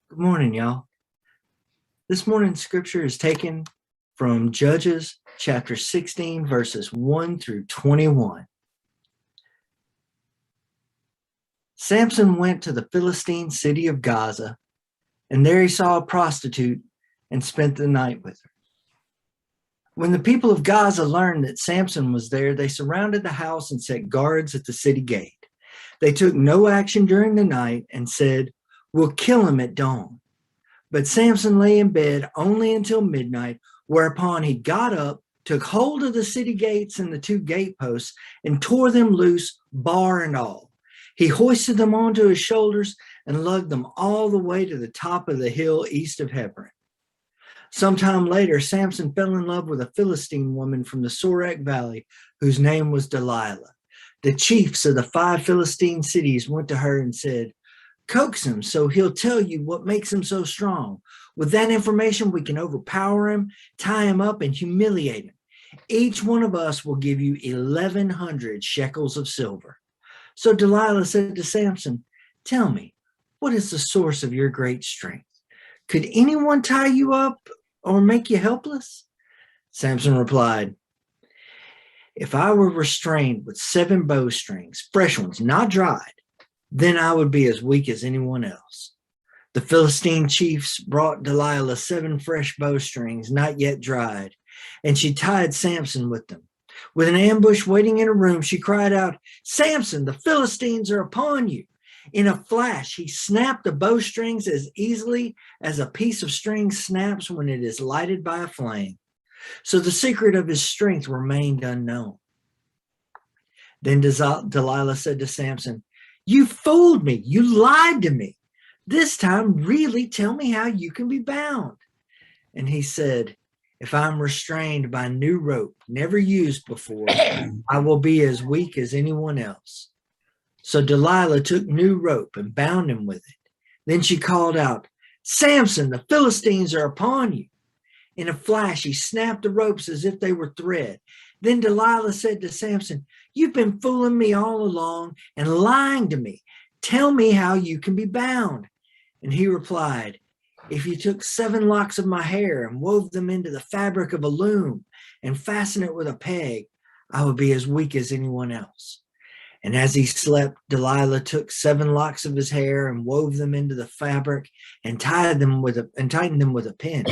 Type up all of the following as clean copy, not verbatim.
Good morning, y'all. This morning's scripture is taken from Judges chapter 16, verses 1 through 21. Samson went to the Philistine city of Gaza, and there he saw a prostitute and spent the night with her. When the people of Gaza learned that Samson was there, they surrounded the house and set guards at the city gate. They took no action during the night and said, "We'll kill him at dawn." But Samson lay in bed only until midnight, whereupon he got up, took hold of the city gates and the two gateposts, and tore them loose, bar and all. He hoisted them onto his shoulders and lugged them all the way to the top of the hill east of Hebron. Sometime later, Samson fell in love with a Philistine woman from the Sorek Valley, whose name was Delilah. The chiefs of the 5 Philistine cities went to her and said, "Coax him so he'll tell you what makes him so strong. With that information, we can overpower him, tie him up, and humiliate him. Each one of us will give you 1,100 shekels of silver." So Delilah said to Samson, "Tell me, what is the source of your great strength? Could anyone tie you up or make you helpless?" Samson replied, "If I were restrained with 7 bowstrings, fresh ones, not dried, then I would be as weak as anyone else." The Philistine chiefs brought Delilah 7 fresh bowstrings, not yet dried, and she tied Samson with them. With an ambush waiting in a room, she cried out, "Samson, the Philistines are upon you." In a flash, he snapped the bowstrings as easily as a piece of string snaps when it is lighted by a flame. So the secret of his strength remained unknown. Then Delilah said to Samson, "You fooled me. You lied to me. This time, really tell me how you can be bound." And he said, "If I'm restrained by a new rope, never used before, I will be as weak as anyone else." So Delilah took new rope and bound him with it. Then she called out, "Samson, the Philistines are upon you." In a flash, he snapped the ropes as if they were thread. Then Delilah said to Samson, "You've been fooling me all along and lying to me. Tell me how you can be bound." And he replied, "If you took 7 locks of my hair and wove them into the fabric of a loom and fastened it with a peg, I would be as weak as anyone else." And as he slept, Delilah took 7 locks of his hair and wove them into the fabric and tightened them with a pin.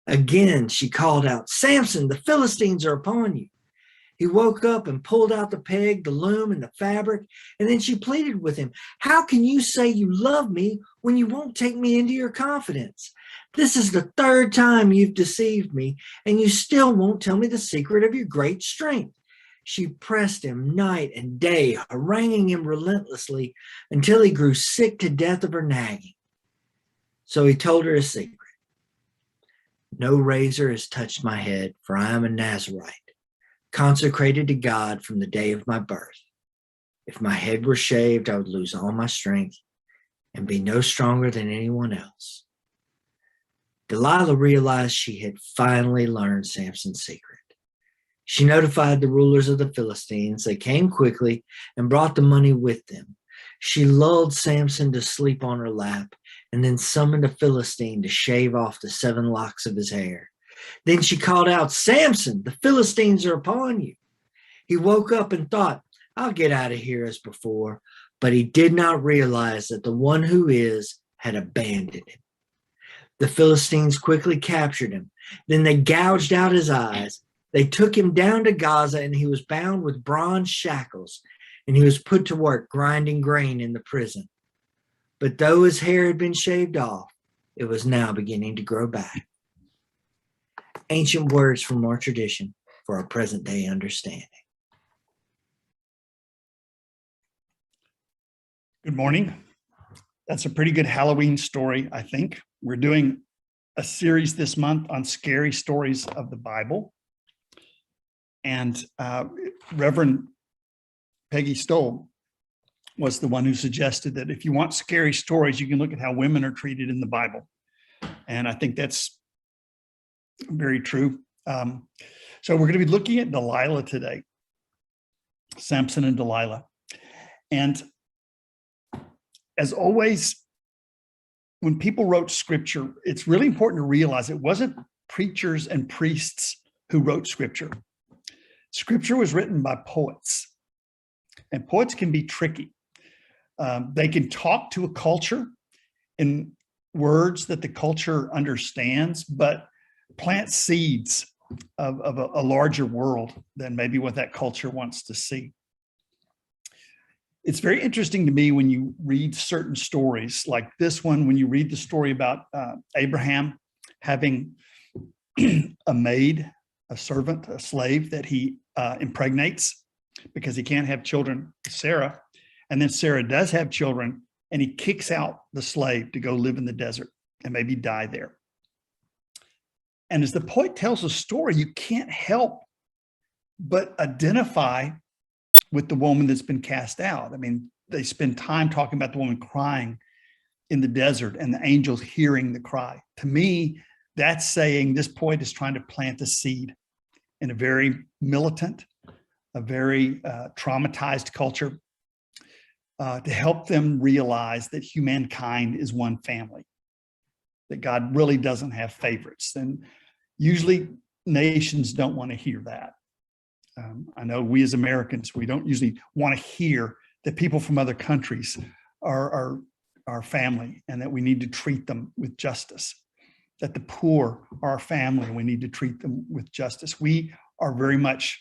Again, she called out, "Samson, the Philistines are upon you." He woke up and pulled out the peg, the loom, and the fabric, and then she pleaded with him, "How can you say you love me when you won't take me into your confidence? This is the 3rd time you've deceived me, and you still won't tell me the secret of your great strength." She pressed him night and day, haranguing him relentlessly until he grew sick to death of her nagging. So he told her a secret. "No razor has touched my head, for I am a Nazarite, consecrated to God from the day of my birth. If my head were shaved, I would lose all my strength and be no stronger than anyone else." Delilah realized she had finally learned Samson's secret. She notified the rulers of the Philistines. They came quickly and brought the money with them. She lulled Samson to sleep on her lap and then summoned a Philistine to shave off the 7 locks of his hair. Then she called out, "Samson, the Philistines are upon you." He woke up and thought, "I'll get out of here as before," but he did not realize that the one who is had abandoned him. The Philistines quickly captured him. Then they gouged out his eyes. They took him down to Gaza, and he was bound with bronze shackles, and he was put to work grinding grain in the prison. But though his hair had been shaved off, it was now beginning to grow back. Ancient words from our tradition for our present day understanding. Good morning. That's a pretty good Halloween story, I think. We're doing a series this month on scary stories of the Bible. And Reverend Peggy Stoll was the one who suggested that if you want scary stories, you can look at how women are treated in the Bible. And I think that's very true. So we're going to be looking at Delilah today, Samson and Delilah. And as always, when people wrote scripture, it's really important to realize it wasn't preachers and priests who wrote scripture. Scripture was written by poets, and poets can be tricky. They can talk to a culture in words that the culture understands, but plant seeds of a larger world than maybe what that culture wants to see. It's very interesting to me when you read certain stories like this one, when you read the story about Abraham having a maid, a servant, a slave that he impregnates because he can't have children with Sarah. And then Sarah does have children, and he kicks out the slave to go live in the desert and maybe die there. And as the poet tells the story, you can't help but identify with the woman that's been cast out. I mean, they spend time talking about the woman crying in the desert and the angels hearing the cry. To me, that's saying this poet is trying to plant a seed in a very militant, a very traumatized culture to help them realize that humankind is one family, that God really doesn't have favorites. And usually nations don't want to hear that. I know we as Americans, we don't usually want to hear that people from other countries are our family and that we need to treat them with justice, that the poor are our family and we need to treat them with justice. We are very much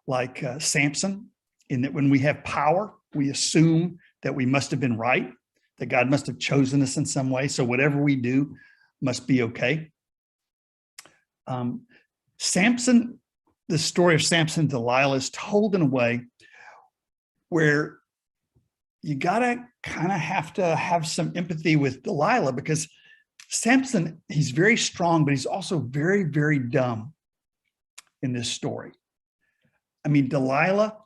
like Samson in that when we have power, we assume that we must have been right, that God must have chosen us in some way. So whatever we do must be okay. Samson, the story of Samson and Delilah is told in a way where you gotta kind of have to have some empathy with Delilah, because Samson, he's very strong, but he's also very, very dumb in this story. I mean, Delilah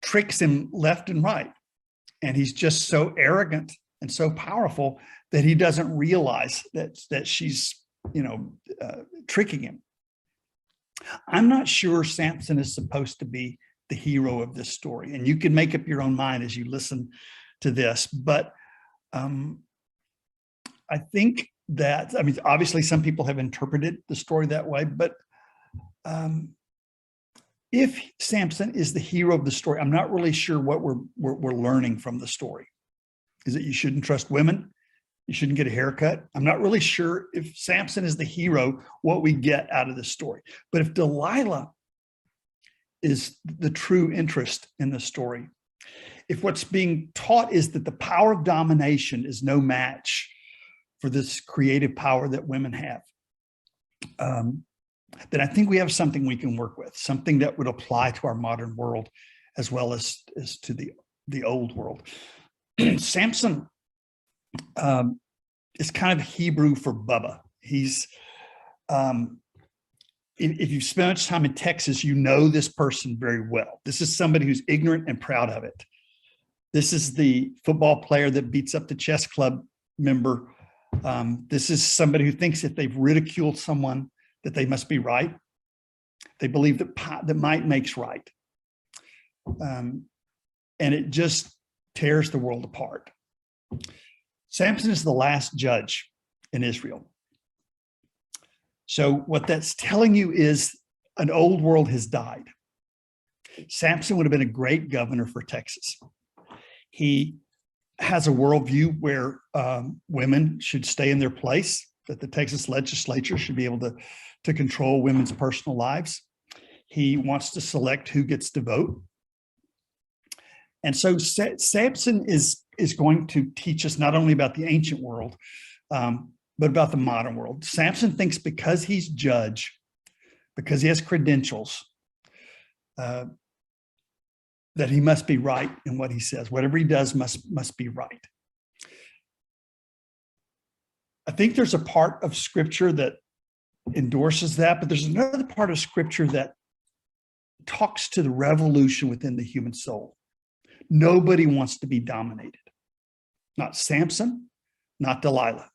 tricks him left and right, and he's just so arrogant and so powerful that he doesn't realize that she's, tricking him. I'm not sure Samson is supposed to be the hero of this story, and you can make up your own mind as you listen to this. But I think that, obviously some people have interpreted the story that way, but if Samson is the hero of the story, I'm not really sure what we're learning from the story. Is it you shouldn't trust women? You shouldn't get a haircut? I'm not really sure if Samson is the hero, what we get out of this story. But if Delilah is the true interest in the story, if what's being taught is that the power of domination is no match for this creative power that women have, then I think we have something we can work with, something that would apply to our modern world as well as to the old world. Samson is kind of Hebrew for Bubba. He's, if you've spent much time in Texas, you know this person very well. This is somebody who's ignorant and proud of it. This is the football player that beats up the chess club member. This is somebody who thinks if they've ridiculed someone that they must be right. They believe that might makes right. And it just tears the world apart. Samson is the last judge in Israel. So what that's telling you is an old world has died. Samson would have been a great governor for Texas. He has a worldview where women should stay in their place, that the Texas legislature should be able to control women's personal lives. He wants to select who gets to vote. And so Samson is going to teach us not only about the ancient world, but about the modern world. Samson thinks because he's judge, because he has credentials, that he must be right in what he says. Whatever he does must be right. I think there's a part of scripture that endorses that, but there's another part of scripture that talks to the revolution within the human soul. Nobody wants to be dominated. Not Samson, not Delilah.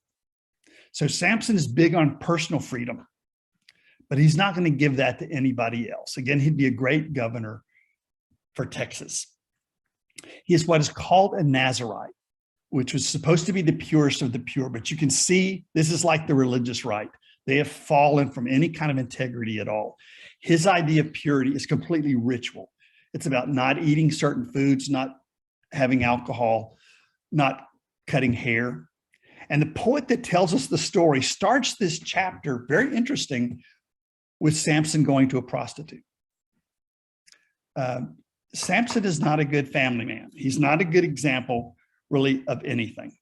So Samson is big on personal freedom, but he's not going to give that to anybody else. Again, he'd be a great governor for Texas. He is what is called a Nazirite. which was supposed to be the purest of the pure. But you can see this is like the religious right. They have fallen from any kind of integrity at all. His idea of purity is completely ritual. It's about not eating certain foods, not having alcohol, not cutting hair. And the poet that tells us the story starts this chapter, very interesting, with Samson going to a prostitute. Samson is not a good family man. He's not a good example, really, of anything.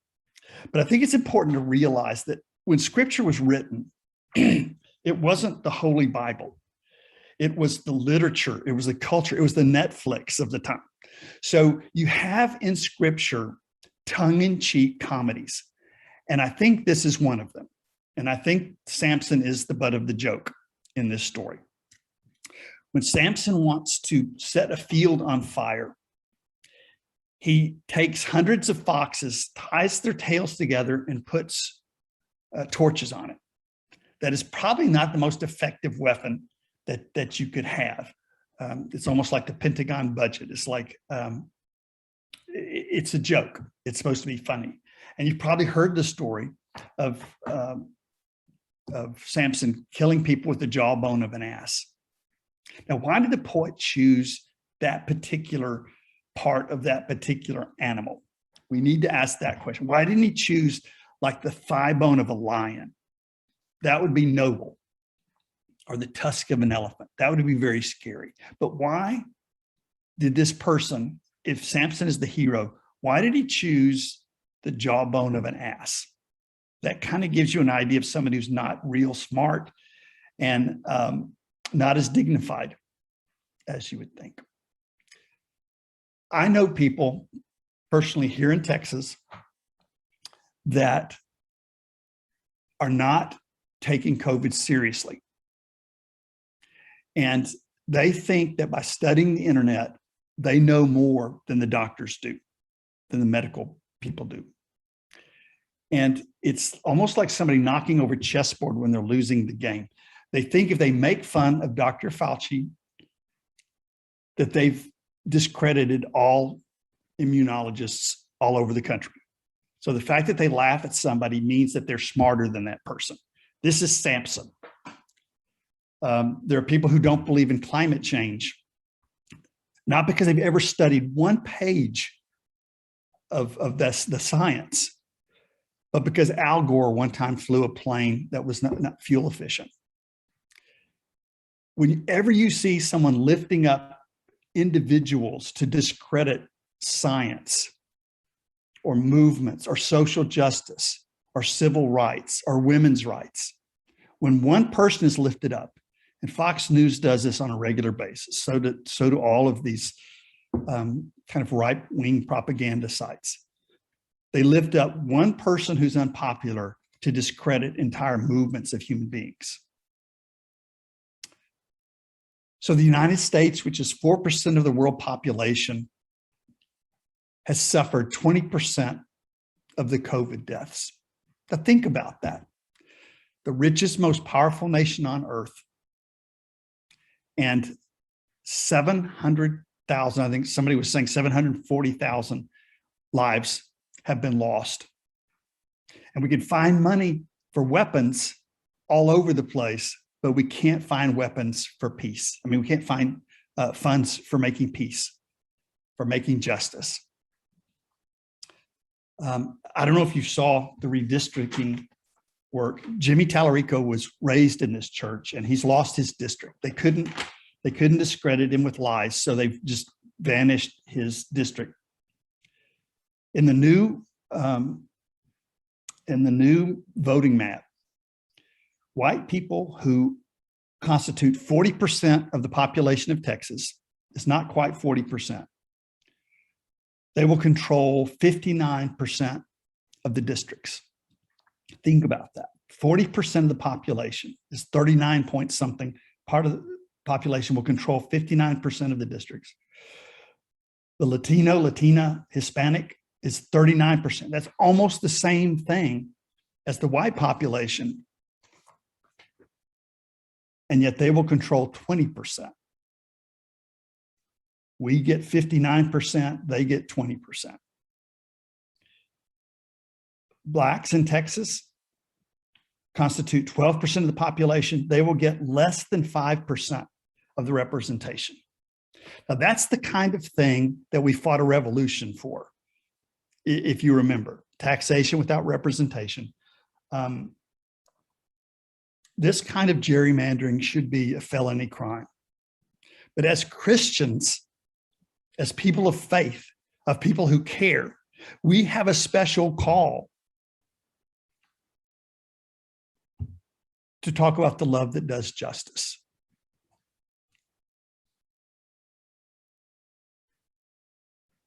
But I think it's important to realize that when scripture was written, it wasn't the Holy Bible. It was the literature. It was the culture. It was the Netflix of the time. So you have in scripture tongue-in-cheek comedies. And I think this is one of them. And I think Samson is the butt of the joke in this story. When Samson wants to set a field on fire, he takes hundreds of foxes, ties their tails together, and puts torches on it. That is probably not the most effective weapon that you could have. It's almost like the Pentagon budget. It's like, it's a joke. It's supposed to be funny. And you've probably heard the story of Samson killing people with the jawbone of an ass. Now, why did the poet choose that particular part of that particular animal? We need to ask that question. Why didn't he choose like the thigh bone of a lion? That would be noble. Or the tusk of an elephant. That would be very scary. But why did this person, if Samson is the hero, why did he choose the jawbone of an ass? That kind of gives you an idea of somebody who's not real smart and not as dignified as you would think. I know people personally here in Texas that are not taking COVID seriously. And they think that by studying the internet, they know more than the doctors do, than the medical people do. And it's almost like somebody knocking over chessboard when they're losing the game. They think if they make fun of Dr. Fauci, that they've discredited all immunologists all over the country. So the fact that they laugh at somebody means that they're smarter than that person. This is Samson. There are people who don't believe in climate change, not because they've ever studied one page of the science, but because Al Gore one time flew a plane that was not fuel efficient. Whenever you see someone lifting up individuals to discredit science or movements or social justice or civil rights or women's rights, when one person is lifted up, and Fox News does this on a regular basis, so do all of these kind of right-wing propaganda sites. They lift up one person who's unpopular to discredit entire movements of human beings. So the United States, which is 4% of the world population, has suffered 20% of the COVID deaths. Now think about that. The richest, most powerful nation on earth, and 700,000, I think somebody was saying 740,000 lives have been lost. And we can find money for weapons all over the place, but we can't find weapons for peace. I mean, we can't find funds for making peace, for making justice. I don't know if you saw the redistricting work. Jimmy Tallarico was raised in this church and he's lost his district. They couldn't discredit him with lies, so they've just vanished his district. In the new voting map, white people who constitute 40% of the population of Texas, it's not quite 40%. They will control 59% of the districts. Think about that. 40% of the population is 39 point something. Part of the population will control 59% of the districts. The Latino, Latina, Hispanic is 39%. That's almost the same thing as the white population. And yet they will control 20%. We get 59%, they get 20%. Blacks in Texas constitute 12% of the population. They will get less than 5% of the representation. Now, that's the kind of thing that we fought a revolution for, if you remember, taxation without representation. This kind of gerrymandering should be a felony crime. But as Christians, as people of faith, of people who care, we have a special call to talk about the love that does justice.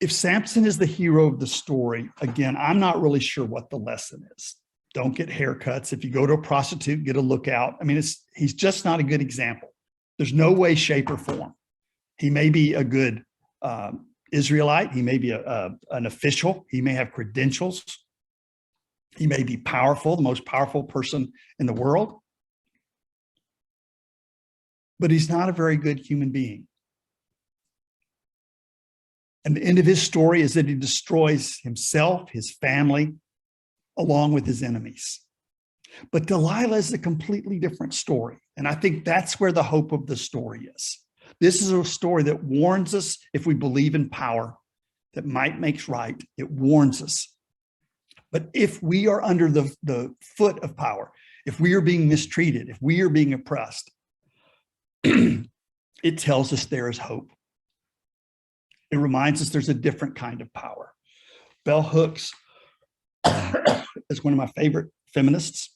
If Samson is the hero of the story, again, I'm not really sure what the lesson is. Don't get haircuts. If you go to a prostitute, get a lookout. I mean, he's just not a good example. There's no way, shape, or form. He may be a good Israelite. He may be an official. He may have credentials. He may be powerful, the most powerful person in the world. But he's not a very good human being. And the end of his story is that he destroys himself, his family, along with his enemies. But Delilah is a completely different story. And I think that's where the hope of the story is. This is a story that warns us, if we believe in power, that might makes right. It warns us. But if we are under the foot of power, if we are being mistreated, if we are being oppressed, it tells us there is hope. It reminds us there's a different kind of power. Bell Hooks is one of my favorite feminists.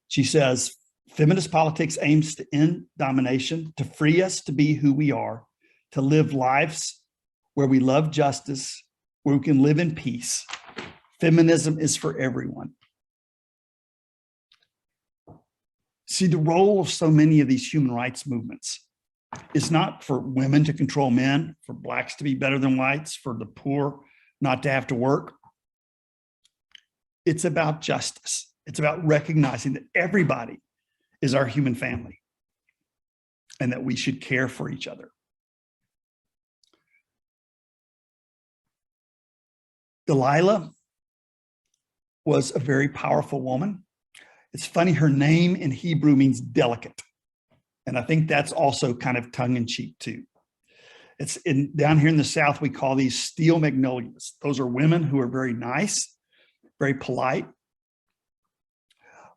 She says, feminist politics aims to end domination, to free us to be who we are, to live lives where we love justice, where we can live in peace. Feminism is for everyone. See, the role of so many of these human rights movements is not for women to control men, for blacks to be better than whites, for the poor not to have to work. It's about justice. It's about recognizing that everybody is our human family and that we should care for each other. Delilah was a very powerful woman. It's funny, her name in Hebrew means delicate. And I think that's also kind of tongue-in-cheek too. It's down here in the South, we call these steel magnolias. Those are women who are very nice, very polite,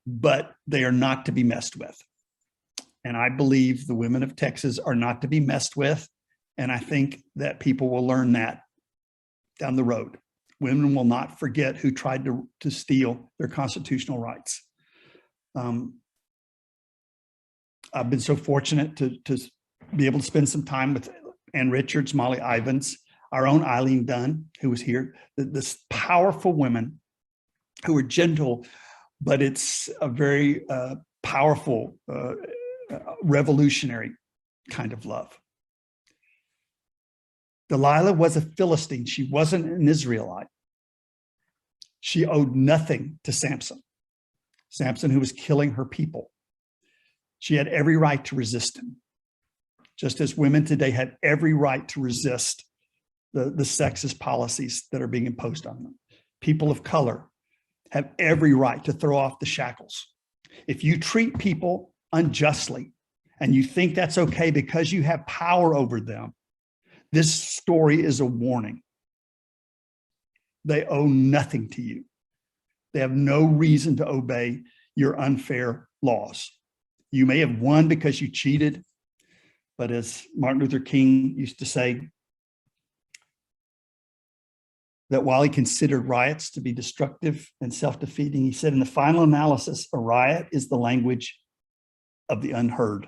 but they are not to be messed with. And I believe the women of Texas are not to be messed with. And I think that people will learn that down the road. Women will not forget who tried to steal their constitutional rights. I've been so fortunate to be able to spend some time with Ann Richards, Molly Ivins, our own Eileen Dunn, who was here, this powerful women who are gentle, but it's a very powerful, revolutionary kind of love. Delilah was a Philistine. She wasn't an Israelite. She owed nothing to Samson. Samson, who was killing her people. She had every right to resist him, just as women today have every right to resist the sexist policies that are being imposed on them. People of color have every right to throw off the shackles. If you treat people unjustly and you think that's okay because you have power over them, this story is a warning. They owe nothing to you. They have no reason to obey your unfair laws. You may have won because you cheated, but as Martin Luther King used to say, that while he considered riots to be destructive and self-defeating, he said, in the final analysis, a riot is the language of the unheard.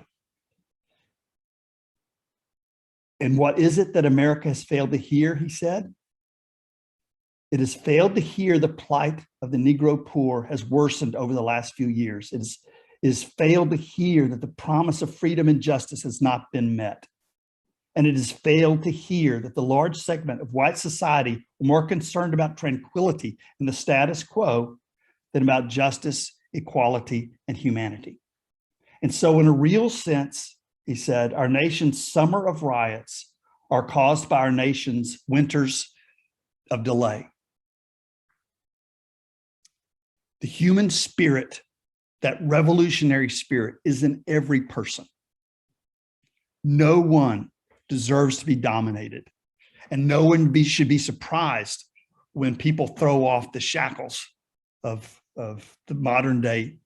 And what is it that America has failed to hear, he said? It has failed to hear the plight of the Negro poor has worsened over the last few years. It has failed to hear that the promise of freedom and justice has not been met. And it has failed to hear that the large segment of white society are more concerned about tranquility and the status quo than about justice, equality, and humanity. And so in a real sense, he said, our nation's summer of riots are caused by our nation's winters of delay. The human spirit, that revolutionary spirit, is in every person. No one deserves to be dominated, and no one should be surprised when people throw off the shackles of the modern day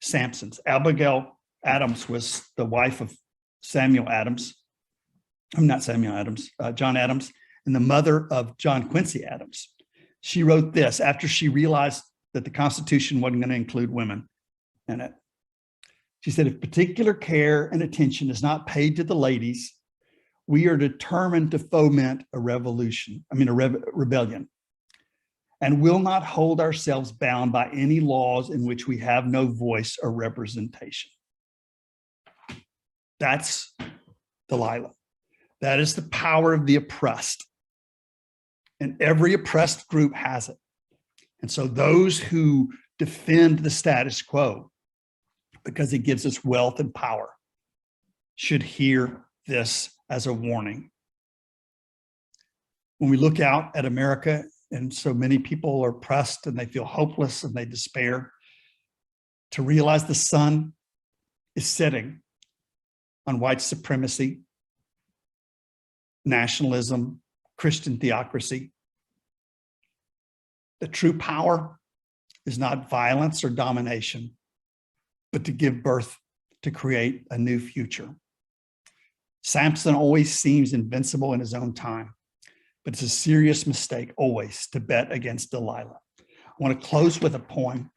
Samsons. Abigail Adams was the wife of Samuel Adams. I'm not Samuel Adams, John Adams, and the mother of John Quincy Adams. She wrote this after she realized that the Constitution wasn't going to include women in it. She said, if particular care and attention is not paid to the ladies, we are determined to foment a rebellion, and will not hold ourselves bound by any laws in which we have no voice or representation. That's Delilah. That is the power of the oppressed. And every oppressed group has it. And so those who defend the status quo, because it gives us wealth and power, should hear this as a warning. When we look out at America, and so many people are oppressed and they feel hopeless and they despair, to realize the sun is setting on white supremacy, nationalism, Christian theocracy. The true power is not violence or domination, but to give birth, to create a new future. Samson always seems invincible in his own time, but it's a serious mistake always to bet against Delilah. I want to close with a poem.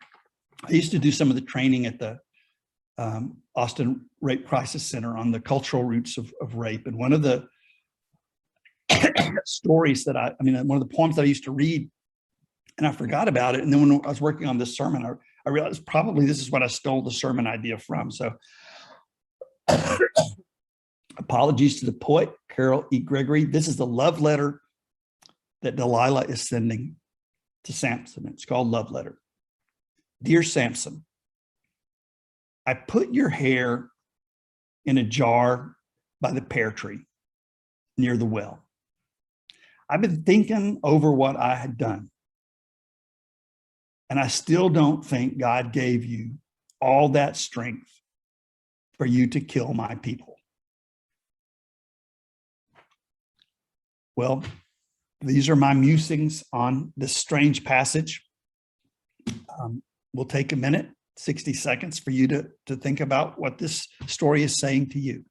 I used to do some of the training at the Austin Rape Crisis Center on the cultural roots of rape. And one of the stories that one of the poems that I used to read, and I forgot about it. And then when I was working on this sermon, I realized probably this is what I stole the sermon idea from. So apologies to the poet, Carol E. Gregory. This is the love letter that Delilah is sending to Samson. It's called Love Letter. Dear Samson, I put your hair in a jar by the pear tree near the well. I've been thinking over what I had done, and I still don't think God gave you all that strength for you to kill my people. Well, these are my musings on this strange passage. We'll take a minute, 60 seconds for you to think about what this story is saying to you.